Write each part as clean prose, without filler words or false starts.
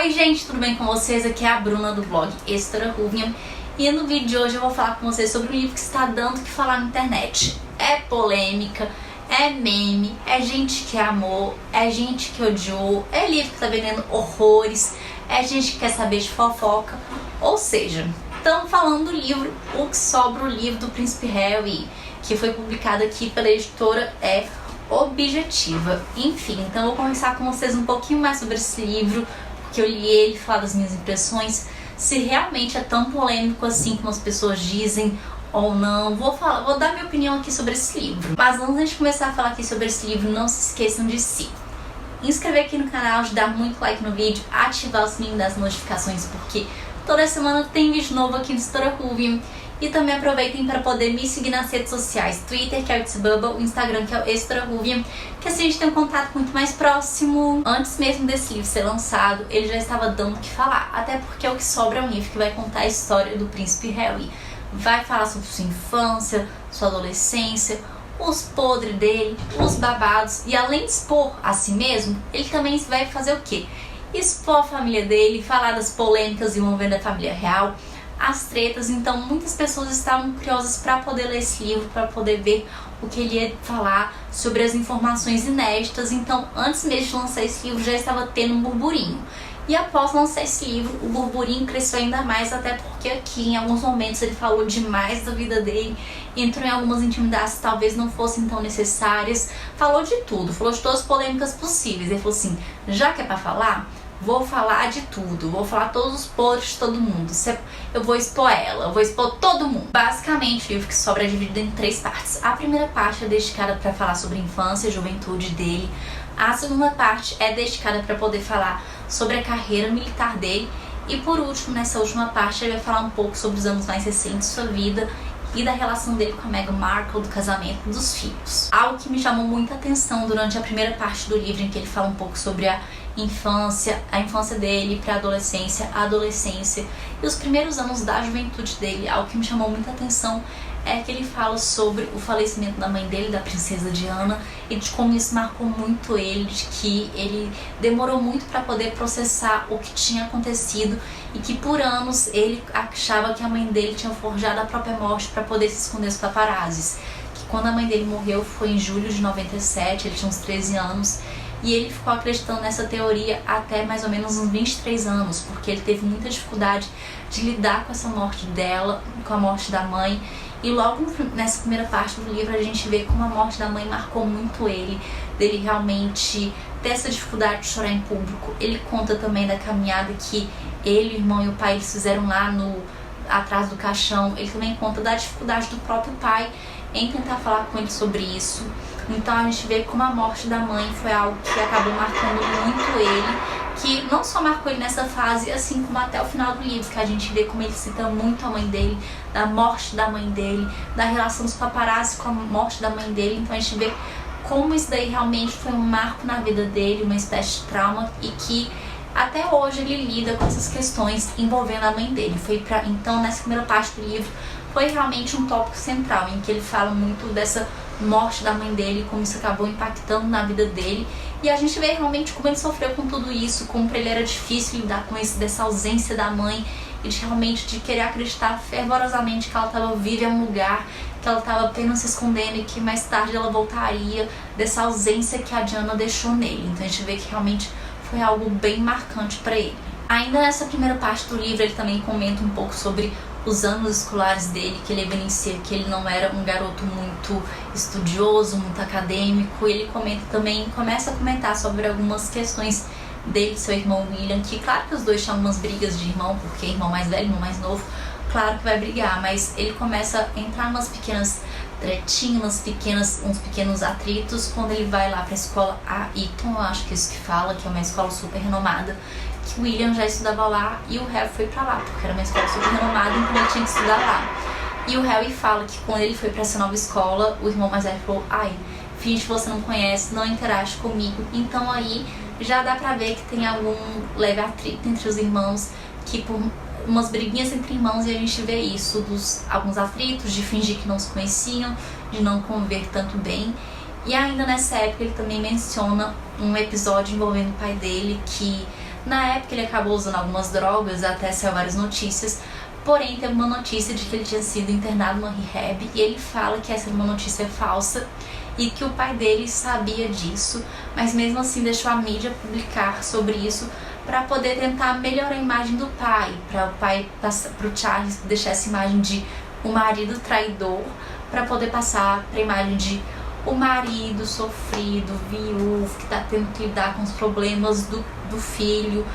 Oi gente, tudo bem com vocês? Aqui é a Bruna do blog História Ruvium e no vídeo de hoje eu vou falar com vocês sobre um livro que está dando o que falar na internet. É polêmica, é meme, é gente que amou, é gente que odiou, é livro que está vendendo horrores, é gente que quer saber de fofoca, ou seja, estamos falando do livro O que Sobra, o livro do Príncipe Harry, que foi publicado aqui pela editora Objetiva. Enfim, então eu vou conversar com vocês um pouquinho mais sobre esse livro, porque eu li ele, falar das minhas impressões, se realmente é tão polêmico assim como as pessoas dizem ou não. Vou dar minha opinião aqui sobre esse livro. Mas antes de começar a falar aqui sobre esse livro, não se esqueçam de se inscrever aqui no canal, de dar muito like no vídeo, ativar o sininho das notificações, porque toda semana tem vídeo novo aqui no História Ruvium. E também aproveitem para poder me seguir nas redes sociais, Twitter, que é o itsbubble, o Instagram, que é o História Ruvium, que assim a gente tem um contato muito mais próximo. Antes mesmo desse livro ser lançado, ele já estava dando o que falar, até porque O que Sobra é um livro que vai contar a história do Príncipe Harry. Vai falar sobre sua infância, sua adolescência, os podres dele, os babados, e além de expor a si mesmo, ele também vai fazer o quê? Expor a família dele, falar das polêmicas envolvendo a família real, as tretas. Então muitas pessoas estavam curiosas para poder ler esse livro, para poder ver o que ele ia falar sobre as informações inéditas. Então antes mesmo de lançar esse livro já estava tendo um burburinho, e após lançar esse livro o burburinho cresceu ainda mais, até porque aqui em alguns momentos ele falou demais da vida dele, entrou em algumas intimidades que talvez não fossem tão necessárias, falou de tudo, falou de todas as polêmicas possíveis. Ele falou assim, já que é para falar, vou falar de tudo, vou falar todos os podres de todo mundo, eu vou expor ela, eu vou expor todo mundo. Basicamente, o livro Que Sobra é dividido em 3 partes. A primeira parte é dedicada para falar sobre a infância e juventude dele. A segunda parte é dedicada para poder falar sobre a carreira militar dele. E por último, nessa última parte, ele vai falar um pouco sobre os anos mais recentes de sua vida e da relação dele com a Meghan Markle, do casamento e dos filhos. Algo que me chamou muita atenção durante a primeira parte do livro, em que ele fala um pouco sobre a infância dele para a adolescência e os primeiros anos da juventude dele. Algo que me chamou muita atenção é que ele fala sobre o falecimento da mãe dele, da princesa Diana, e de como isso marcou muito ele, de que ele demorou muito para poder processar o que tinha acontecido e que por anos ele achava que a mãe dele tinha forjado a própria morte para poder se esconder dos paparazzis. Que quando a mãe dele morreu foi em julho de 97, ele tinha uns 13 anos, e ele ficou acreditando nessa teoria até mais ou menos uns 23 anos, porque ele teve muita dificuldade de lidar com essa morte dela, com a morte da mãe. E logo nessa primeira parte do livro a gente vê como a morte da mãe marcou muito ele, dele realmente ter essa dificuldade de chorar em público. Ele conta também da caminhada que ele, o irmão e o pai eles fizeram lá atrás do caixão. Ele também conta da dificuldade do próprio pai em tentar falar com ele sobre isso. Então a gente vê como a morte da mãe foi algo que acabou marcando muito ele, que não só marcou ele nessa fase, assim como até o final do livro, que a gente vê como ele cita muito a mãe dele, da morte da mãe dele, da relação dos paparazzi com a morte da mãe dele. Então a gente vê como isso daí realmente foi um marco na vida dele, uma espécie de trauma, e que até hoje ele lida com essas questões envolvendo a mãe dele. Então nessa primeira parte do livro foi realmente um tópico central, em que ele fala muito dessa morte da mãe dele, como isso acabou impactando na vida dele. E a gente vê realmente como ele sofreu com tudo isso, como para ele era difícil lidar com isso, dessa ausência da mãe, e realmente de querer acreditar fervorosamente que ela estava viva em um lugar, que ela estava apenas se escondendo e que mais tarde ela voltaria, dessa ausência que a Diana deixou nele. Então a gente vê que realmente foi algo bem marcante para ele. Ainda nessa primeira parte do livro ele também comenta um pouco sobre os anos escolares dele, que ele evidencia que ele não era um garoto muito estudioso, muito acadêmico. Ele começa a comentar sobre algumas questões dele e seu irmão William, que claro que os dois tinham umas brigas de irmão, porque irmão mais velho, irmão mais novo, claro que vai brigar, mas ele começa a entrar em umas pequenas tretinhas, uns pequenos atritos, quando ele vai lá para a escola Eton, eu acho que é isso que fala, que é uma escola super renomada, que o William já estudava lá e o Harry foi pra lá, porque era uma escola super renomada, então ele tinha que estudar lá. E o Harry fala que quando ele foi pra essa nova escola, o irmão mais velho falou, ai, finge que você não conhece, não interage comigo. Então aí já dá pra ver que tem algum leve atrito entre os irmãos, que por umas briguinhas entre irmãos, e a gente vê isso, alguns atritos, de fingir que não se conheciam, de não conviver tanto bem. E ainda nessa época ele também menciona um episódio envolvendo o pai dele, que Na época ele acabou usando algumas drogas, até saiu várias notícias, porém teve uma notícia de que ele tinha sido internado no rehab e ele fala que essa era uma notícia falsa e que o pai dele sabia disso, mas mesmo assim deixou a mídia publicar sobre isso para poder tentar melhorar a imagem do pai, para o Charles deixar essa imagem de o marido traidor, para poder passar para a imagem de o marido sofrido, viúvo, que está tendo que lidar com os problemas do filho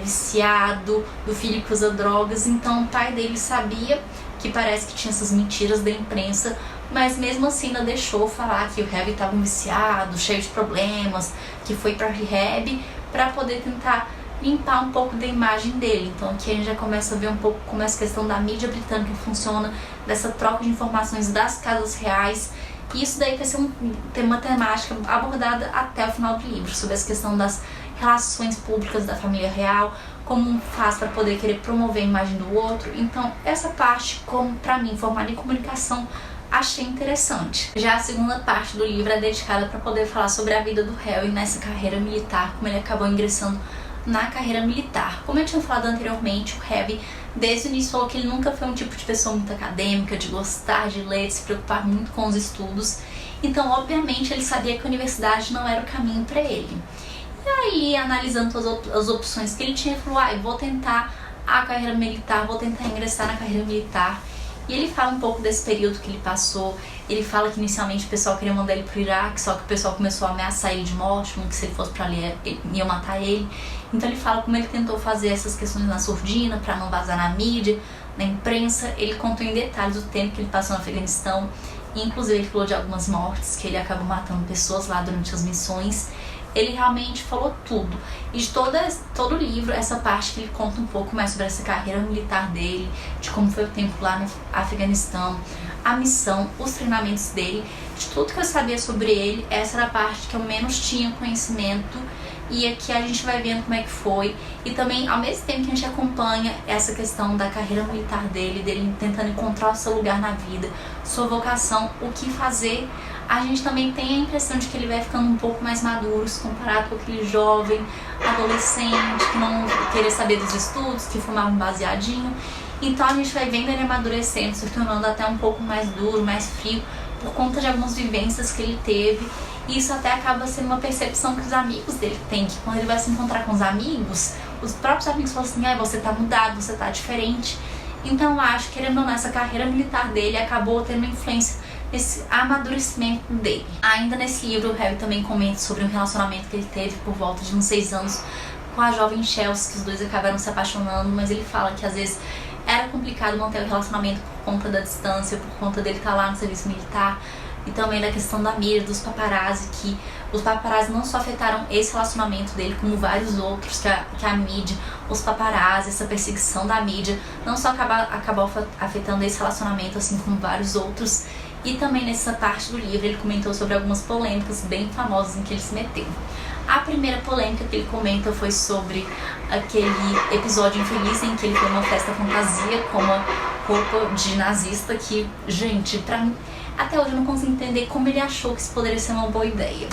viciado, do filho que usa drogas. Então o pai dele sabia que parece que tinha essas mentiras da imprensa, mas mesmo assim ainda deixou falar que o rehab estava viciado, cheio de problemas, que foi para rehab para poder tentar limpar um pouco da imagem dele. Então aqui a gente já começa a ver um pouco como essa questão da mídia britânica funciona, dessa troca de informações das casas reais. E isso daí vai ser uma temática abordada até o final do livro, sobre essa questão das relações públicas da família real, como faz para poder querer promover a imagem do outro. Então essa parte, como para mim, formada em comunicação, achei interessante. Já a segunda parte do livro é dedicada para poder falar sobre a vida do Harry nessa carreira militar, como ele acabou ingressando na carreira militar. Como eu tinha falado anteriormente, o Harry desde o início falou que ele nunca foi um tipo de pessoa muito acadêmica, de gostar de ler, de se preocupar muito com os estudos. Então, obviamente, ele sabia que a universidade não era o caminho para ele. E aí, analisando as opções que ele tinha, ele falou: vou tentar a carreira militar, vou tentar ingressar na carreira militar. E ele fala um pouco desse período que ele passou. Ele fala que inicialmente o pessoal queria mandar ele pro Iraque, só que o pessoal começou a ameaçar ele de morte, que se ele fosse pra ali ia matar ele. Então ele fala como ele tentou fazer essas questões na surdina para não vazar na mídia, na imprensa. Ele contou em detalhes o tempo que ele passou no Afeganistão. E, inclusive ele falou de algumas mortes, que ele acabou matando pessoas lá durante as missões. Ele realmente falou tudo. E de todo o livro, essa parte que ele conta um pouco mais sobre essa carreira militar dele, de como foi o tempo lá no Afeganistão, a missão, os treinamentos dele, de tudo que eu sabia sobre ele, essa era a parte que eu menos tinha conhecimento. E aqui a gente vai vendo como é que foi. E também, ao mesmo tempo que a gente acompanha essa questão da carreira militar dele tentando encontrar o seu lugar na vida, sua vocação, o que fazer, a gente também tem a impressão de que ele vai ficando um pouco mais maduro comparado com aquele jovem adolescente que não queria saber dos estudos, que fumava um baseadinho. Então a gente vai vendo ele amadurecendo, se tornando até um pouco mais duro, mais frio, por conta de algumas vivências que ele teve. E isso até acaba sendo uma percepção que os amigos dele têm, que quando ele vai se encontrar com os amigos, os próprios amigos falam assim: você tá mudado, você tá diferente. Então eu acho que, querendo ou não, essa carreira militar dele acabou tendo uma influência nesse amadurecimento dele. Ainda nesse livro, o Harry também comenta sobre um relacionamento que ele teve por volta de uns 6 anos com a jovem Chelsea, que os dois acabaram se apaixonando, mas ele fala que às vezes era complicado manter o relacionamento por conta da distância, por conta dele estar lá no serviço militar. E também da questão da mídia, dos paparazzi, que os paparazzi não só afetaram esse relacionamento dele, como vários outros, que a mídia, os paparazzi, essa perseguição da mídia, não só acabou afetando esse relacionamento, assim como vários outros. E também nessa parte do livro ele comentou sobre algumas polêmicas bem famosas em que ele se meteu. A primeira polêmica que ele comenta foi sobre aquele episódio infeliz em que ele foi numa festa fantasia com uma roupa de nazista que, gente, pra mim, até hoje eu não consigo entender como ele achou que isso poderia ser uma boa ideia.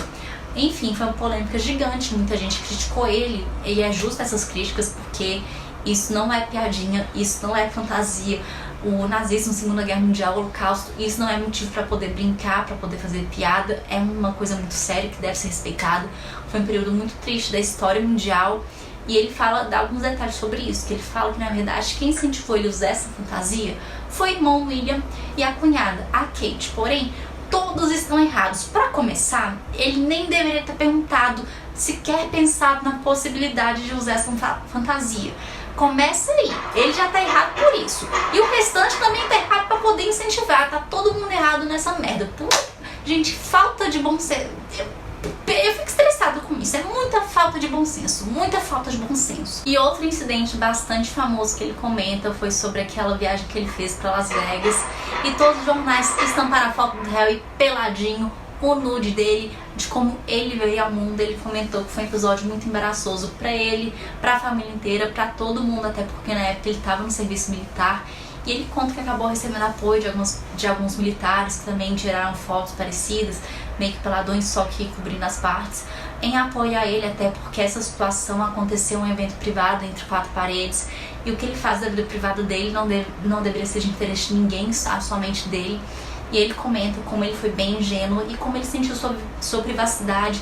Enfim, foi uma polêmica gigante, muita gente criticou ele, e é justo essas críticas, porque isso não é piadinha, isso não é fantasia. O nazismo, Segunda Guerra Mundial, o Holocausto, isso não é motivo para poder brincar, para poder fazer piada, é uma coisa muito séria que deve ser respeitada. Foi um período muito triste da história mundial. E ele dá alguns detalhes sobre isso, que ele fala que, na verdade, quem incentivou ele a usar essa fantasia foi o irmão William e a cunhada, a Kate. Porém, todos estão errados. Para começar, ele nem deveria ter perguntado, sequer pensado na possibilidade de usar essa fantasia. Começa aí, ele já tá errado por isso. E o restante também tá errado pra poder incentivar. Tá todo mundo errado nessa merda. Gente, falta de bom senso. Eu fico estressada com isso, é muita falta de bom senso, muita falta de bom senso. E outro incidente bastante famoso que ele comenta foi sobre aquela viagem que ele fez pra Las Vegas e todos os jornais estamparam a foto do Harry peladinho, o nude dele, de como ele veio ao mundo. Ele comentou que foi um episódio muito embaraçoso pra ele, pra família inteira, pra todo mundo, até porque na época ele tava no serviço militar. E ele conta que acabou recebendo apoio de alguns militares que também tiraram fotos parecidas, meio que peladões, só que cobrindo as partes. em apoiar ele, até porque essa situação aconteceu em um evento privado entre 4 paredes, e o que ele faz da vida privada dele não deveria ser de interesse de ninguém, somente dele. E ele comenta como ele foi bem ingênuo e como ele sentiu sua privacidade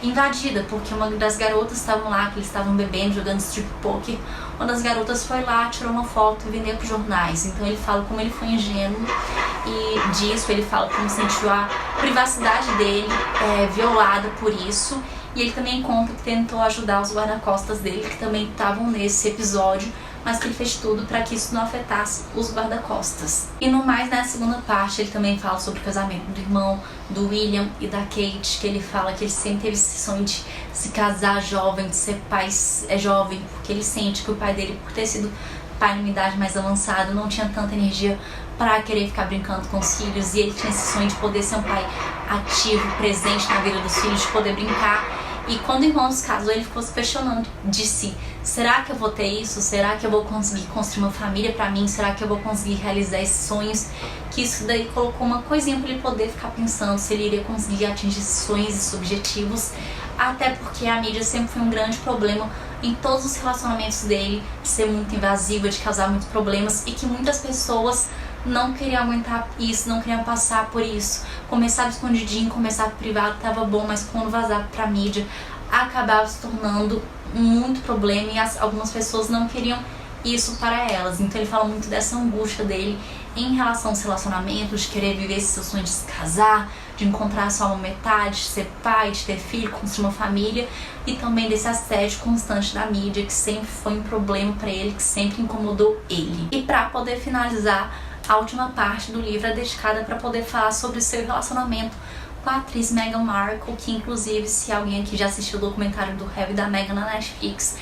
invadida, porque uma das garotas estavam lá, que eles estavam bebendo, jogando strip poker. Uma das garotas foi lá, tirou uma foto e vendeu para os jornais. Então ele fala como ele foi ingênuo, e disso ele fala como sentiu a privacidade dele violada por isso. E ele também conta que tentou ajudar os guarda-costas dele, que também estavam nesse episódio, mas que ele fez tudo para que isso não afetasse os guarda-costas. E no mais, na segunda parte, ele também fala sobre o casamento do irmão, do William e da Kate, que ele fala que ele sempre teve esse sonho de se casar jovem, de ser pai jovem, porque ele sente que o pai dele, por ter sido pai numa idade mais avançada, não tinha tanta energia para querer ficar brincando com os filhos, e ele tinha esse sonho de poder ser um pai ativo, presente na vida dos filhos, de poder brincar. E quando o irmão se casou, ele ficou se questionando de si: será que eu vou ter isso? Será que eu vou conseguir construir uma família pra mim? Será que eu vou conseguir realizar esses sonhos? Que isso daí colocou uma coisinha pra ele poder ficar pensando se ele iria conseguir atingir esses sonhos e esses objetivos. Até porque a mídia sempre foi um grande problema em todos os relacionamentos dele, de ser muito invasiva, de causar muitos problemas, e que muitas pessoas não queriam aguentar isso, não queriam passar por isso. Começava escondidinho, começava privado, tava bom, mas quando vazava pra mídia, acabava se tornando muito problema, e algumas pessoas não queriam isso para elas. Então ele fala muito dessa angústia dele em relação aos relacionamentos, de querer viver esse seu sonho de se casar, de encontrar a sua alma metade, de ser pai, de ter filho, construir uma família, e também desse assédio constante da mídia, que sempre foi um problema para ele, que sempre incomodou ele. E para poder finalizar, a última parte do livro é dedicada para poder falar sobre o seu relacionamento com a atriz Meghan Markle, que inclusive, se alguém aqui já assistiu o documentário do Harry e da Meghan na Netflix,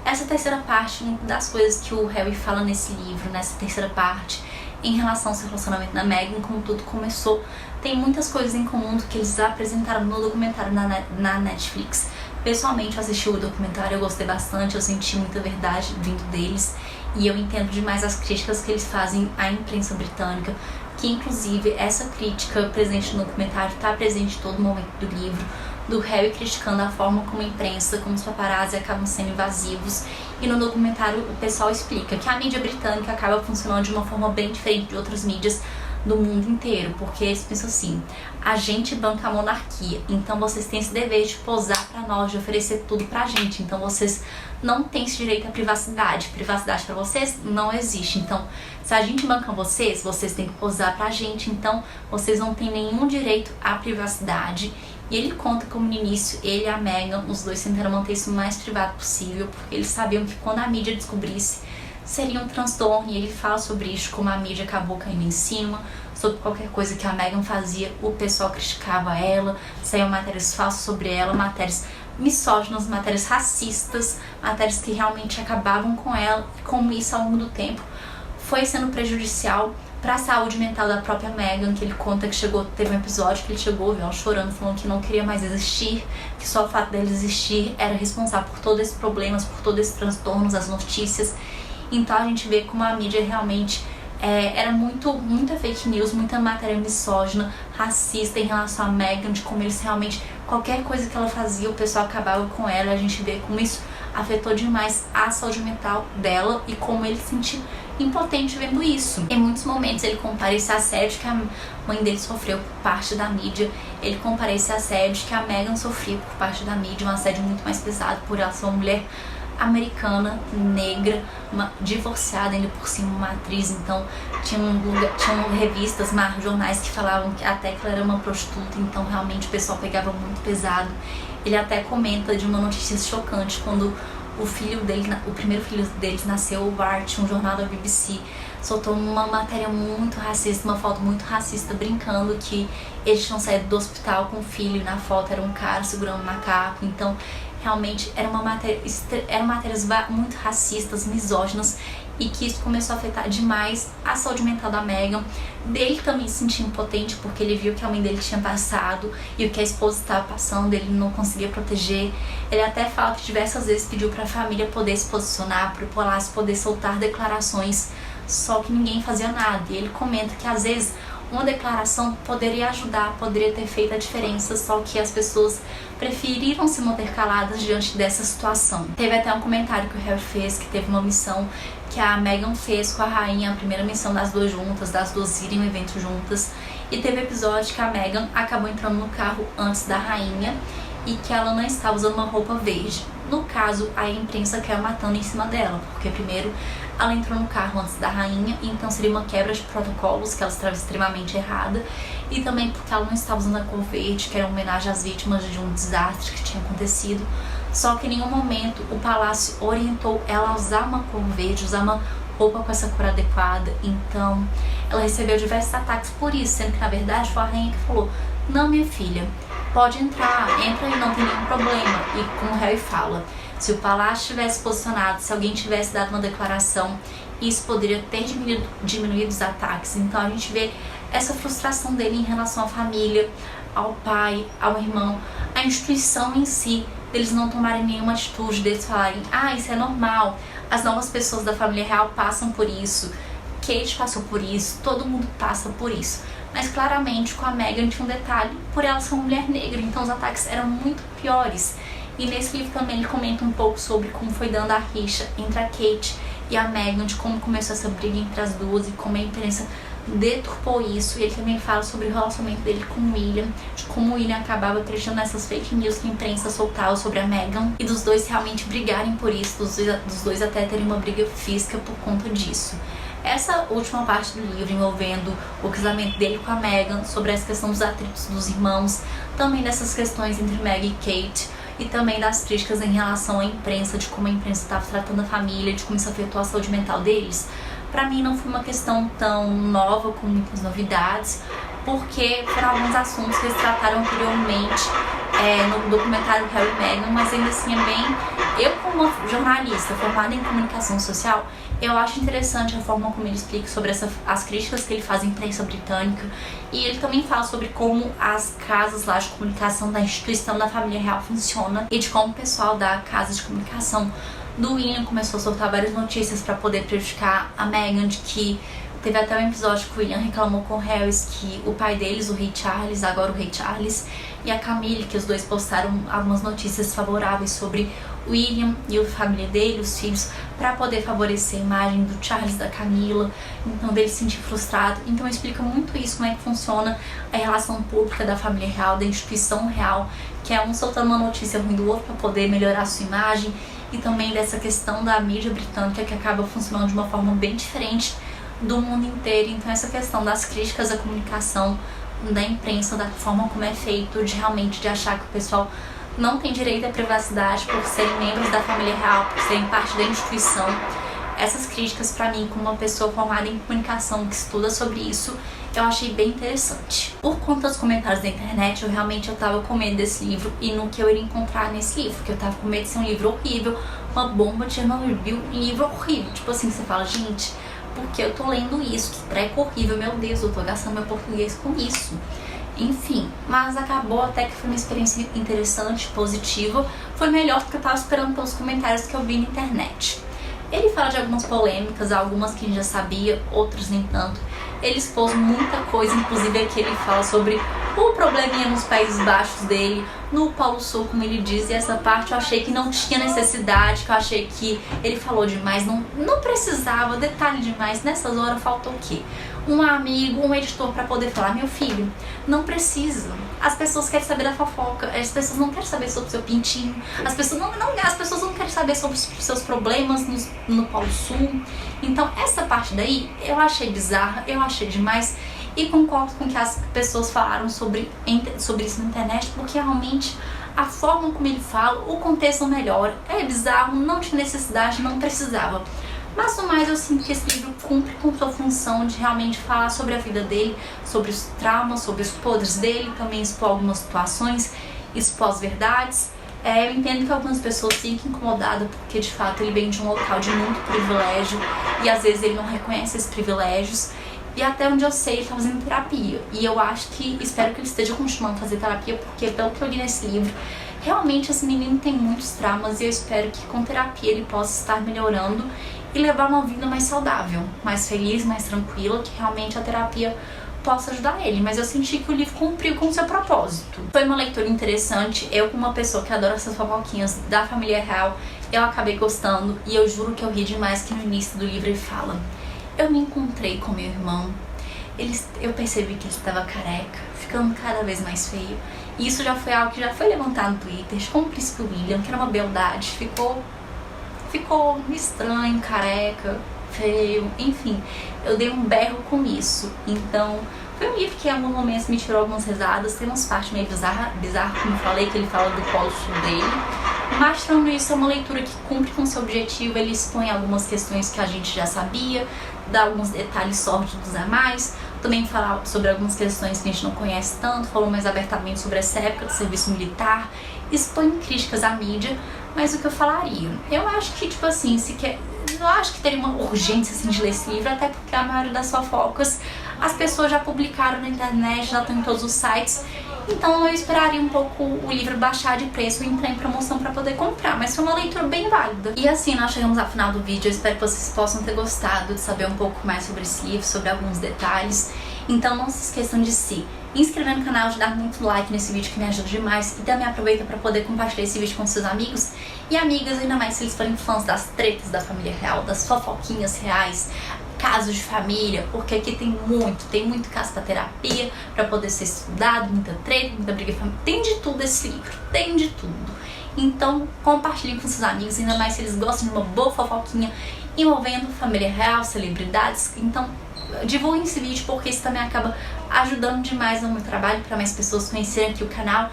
essa terceira parte, uma das coisas que o Harry fala nesse livro, nessa terceira parte, em relação ao seu relacionamento da Meghan, como tudo começou, tem muitas coisas em comum do que eles apresentaram no documentário na Netflix. Pessoalmente, eu assisti o documentário, eu gostei bastante, eu senti muita verdade vindo deles, e eu entendo demais as críticas que eles fazem à imprensa britânica, que inclusive essa crítica presente no documentário está presente em todo momento do livro, do Harry criticando a forma como a imprensa, como os paparazzi acabam sendo invasivos. E no documentário o pessoal explica que a mídia britânica acaba funcionando de uma forma bem diferente de outras mídias do mundo inteiro, porque eles pensam assim: a gente banca a monarquia, então vocês têm esse dever de posar pra nós, de oferecer tudo pra gente, então vocês não têm esse direito à privacidade. Privacidade pra vocês não existe, então se a gente banca vocês, vocês têm que posar pra gente, então vocês não têm nenhum direito à privacidade. E ele conta como no início, ele e a Meghan, os dois tentaram manter isso o mais privado possível, porque eles sabiam que quando a mídia descobrisse, seria um transtorno. E ele fala sobre isso, como a mídia acabou caindo em cima, sobre qualquer coisa que a Meghan fazia, o pessoal criticava ela, saíam matérias falsas sobre ela, matérias misóginas, matérias racistas, matérias que realmente acabavam com ela, e como isso ao longo do tempo foi sendo prejudicial para a saúde mental da própria Meghan, que ele conta que teve um episódio que ele chegou, viu ela chorando, falando que não queria mais existir, que só o fato dela existir era responsável por todos esses problemas, por todos esses transtornos, as notícias. Então a gente vê como a mídia realmente era muita fake news, muita matéria misógina, racista em relação a Meghan, de como eles realmente, qualquer coisa que ela fazia, o pessoal acabava com ela. A gente vê como isso afetou demais a saúde mental dela e como ele se sentiu impotente vendo isso. Em muitos momentos ele compara esse assédio que a mãe dele sofreu por parte da mídia, ele compara esse assédio que a Meghan sofreu por parte da mídia, um assédio muito mais pesado por ela ser uma mulher americana, negra, divorciada, ainda por cima uma atriz. Então tinham revistas, jornais que falavam que até que ela era uma prostituta, então realmente o pessoal pegava muito pesado. Ele até comenta de uma notícia chocante, quando o primeiro filho deles nasceu, o Bart, um jornal da BBC soltou uma matéria muito racista, uma foto muito racista, brincando que eles tinham saído do hospital com o filho, e na foto era um cara segurando um macaco. Então realmente eram matérias muito racistas, misóginas, e que isso começou a afetar demais a saúde mental da Meghan. Dele também se sentia impotente, porque ele viu que a mãe dele tinha passado e o que a esposa estava passando, ele não conseguia proteger. Ele até fala que diversas vezes pediu para a família poder se posicionar, para o Palácio poder soltar declarações, só que ninguém fazia nada. E ele comenta que às vezes uma declaração poderia ajudar, poderia ter feito a diferença, só que as pessoas preferiram se manter caladas diante dessa situação. Teve até um comentário que o Harry fez, que teve uma missão que a Meghan fez com a rainha, a primeira missão das duas juntas, das duas irem ao evento juntas, e teve episódio que a Meghan acabou entrando no carro antes da rainha e que ela não estava usando uma roupa verde. No caso, a imprensa caiu matando em cima dela, porque primeiro ela entrou no carro antes da rainha, então seria uma quebra de protocolos, que ela estava extremamente errada, e também porque ela não estava usando a cor verde, que era uma homenagem às vítimas de um desastre que tinha acontecido. Só que em nenhum momento o palácio orientou ela a usar uma cor verde, usar uma roupa com essa cor adequada. Então ela recebeu diversos ataques por isso, sendo que na verdade foi a rainha que falou: não, minha filha, pode entrar, entra e não tem nenhum problema. E como o Harry fala, se o palácio tivesse posicionado, se alguém tivesse dado uma declaração, isso poderia ter diminuído os ataques. Então a gente vê essa frustração dele em relação à família, ao pai, ao irmão, à instituição em si, deles não tomarem nenhuma atitude, deles falarem: ah, isso é normal, as novas pessoas da família real passam por isso, Kate passou por isso, todo mundo passa por isso. Mas claramente com a Meghan tinha um detalhe, por ela ser uma mulher negra, então os ataques eram muito piores. E nesse livro também ele comenta um pouco sobre como foi dando a rixa entre a Kate e a Meghan, de como começou essa briga entre as duas e como a imprensa deturpou isso. E ele também fala sobre o relacionamento dele com o William, de como o William acabava acreditando nessas fake news que a imprensa soltava sobre a Meghan, e dos dois realmente brigarem por isso, dos dois até terem uma briga física por conta disso. Essa última parte do livro, envolvendo o casamento dele com a Meghan, sobre essa questão dos atritos dos irmãos, também dessas questões entre Meghan e Kate, e também das críticas em relação à imprensa, de como a imprensa estava tratando a família, de como isso afetou a saúde mental deles, pra mim não foi uma questão tão nova, com muitas novidades, porque foram alguns assuntos que eles trataram anteriormente no documentário Harry e Meghan, mas ainda assim é bem... Eu, como uma jornalista formada em comunicação social, eu acho interessante a forma como ele explica sobre as críticas que ele faz à imprensa britânica, e ele também fala sobre como as casas lá de comunicação da instituição da família real funciona, e de como o pessoal da casa de comunicação do William começou a soltar várias notícias para poder prejudicar a Meghan, de que teve até um episódio que o William reclamou com o Harris que o pai deles, o rei Charles, agora o rei Charles, e a Camille, que os dois postaram algumas notícias favoráveis sobre o William e a família dele, os filhos, para poder favorecer a imagem do Charles e da Camila, então dele se sentir frustrado. Então explica muito isso, como é que funciona a relação pública da família real, da instituição real, que é um soltando uma notícia ruim do outro para poder melhorar a sua imagem, e também dessa questão da mídia britânica, que acaba funcionando de uma forma bem diferente do mundo inteiro. Então essa questão das críticas à comunicação da imprensa, da forma como é feito, de realmente de achar que o pessoal não tem direito à privacidade por serem membros da família real, por serem parte da instituição. Essas críticas, pra mim, como uma pessoa formada em comunicação que estuda sobre isso, eu achei bem interessante. Por conta dos comentários da internet, eu tava com medo desse livro e no que eu iria encontrar nesse livro, que eu tava com medo de ser um livro horrível, uma bomba de Chernobyl, um livro horrível. Tipo assim, você fala: gente, por que eu tô lendo isso? Que treco horrível, meu Deus, eu tô gastando meu português com isso. Enfim, mas acabou até que foi uma experiência interessante, positiva. Foi melhor do que eu tava esperando pelos comentários que eu vi na internet. Ele fala de algumas polêmicas, algumas que a gente já sabia, outras nem tanto. Ele expôs muita coisa, inclusive aqui ele fala sobre o probleminha nos Países Baixos dele, no Polo Sul, como ele diz, e essa parte eu achei que não tinha necessidade, que eu achei que ele falou demais, não precisava, detalhe demais. Nessas horas faltou o quê? Um amigo, um editor para poder falar: meu filho, não precisa. As pessoas querem saber da fofoca, as pessoas não querem saber sobre o seu pintinho, as pessoas não querem saber sobre os seus problemas no Polo Sul. Então essa parte daí eu achei bizarra, eu achei demais, e concordo com o que as pessoas falaram sobre isso na internet, porque realmente a forma como ele fala, o contexto melhora, é bizarro, não tinha necessidade, não precisava. Mas no mais eu sinto que esse livro cumpre com sua função de realmente falar sobre a vida dele, sobre os traumas, sobre os podres dele, também expor algumas situações, expor as verdades. Eu entendo que algumas pessoas fiquem incomodadas porque de fato ele vem de um local de muito privilégio e às vezes ele não reconhece esses privilégios. E até onde eu sei, ele tá fazendo terapia. E eu espero que ele esteja continuando a fazer terapia, porque pelo que eu li nesse livro, realmente esse menino tem muitos traumas e eu espero que com terapia ele possa estar melhorando e levar uma vida mais saudável, mais feliz, mais tranquila, que realmente a terapia possa ajudar ele, mas eu senti que o livro cumpriu com o seu propósito. Foi uma leitura interessante. Eu, como uma pessoa que adora essas fofoquinhas da família real, eu acabei gostando, e eu juro que eu ri demais que no início do livro ele fala: eu me encontrei com meu irmão, eu percebi que ele estava careca, ficando cada vez mais feio. E isso já foi algo que já foi levantado no Twitter, como o Príncipe William, que era uma beldade, ficou estranho, careca, feio, enfim, eu dei um berro com isso. Então, foi um livro que em alguns momentos me tirou algumas risadas, tem umas partes meio bizarras, como eu falei, que ele fala do polo sul dele. Mas, tirando isso, é uma leitura que cumpre com seu objetivo. Ele expõe algumas questões que a gente já sabia, dá alguns detalhes sórdidos a mais, também fala sobre algumas questões que a gente não conhece tanto, falou mais abertamente sobre essa época do serviço militar, expõe críticas à mídia. Mas o que eu falaria? Eu acho que, tipo assim, eu acho que teria uma urgência assim, de ler esse livro, até porque a maioria das fofocas as pessoas já publicaram na internet, já estão em todos os sites. Então eu esperaria um pouco o livro baixar de preço e entrar em promoção para poder comprar, mas foi uma leitura bem válida. E assim nós chegamos ao final do vídeo. Eu espero que vocês possam ter gostado de saber um pouco mais sobre esse livro, sobre alguns detalhes. Então não se esqueçam de se inscrever no canal, de dar muito like nesse vídeo, que me ajuda demais, e também aproveita para poder compartilhar esse vídeo com seus amigos e amigas, ainda mais se eles forem fãs das tretas da família real, das fofoquinhas reais, casos de família, porque aqui tem muito caso pra terapia, pra poder ser estudado, muita treta, muita briga familiar, tem de tudo esse livro, tem de tudo. Então compartilhem com seus amigos, ainda mais se eles gostam de uma boa fofoquinha envolvendo família real, celebridades. Então divulguem esse vídeo, porque isso também acaba ajudando demais no meu trabalho, para mais pessoas conhecerem aqui o canal.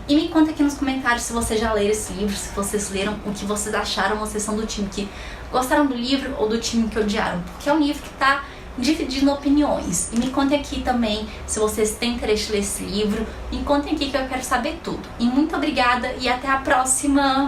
E me conta aqui nos comentários se vocês já leram esse livro, se vocês leram, o que vocês acharam, vocês são do time que gostaram do livro ou do time que odiaram, porque é um livro que tá dividindo opiniões. E me contem aqui também se vocês têm interesse em ler esse livro, me contem aqui que eu quero saber tudo. E muito obrigada e até a próxima!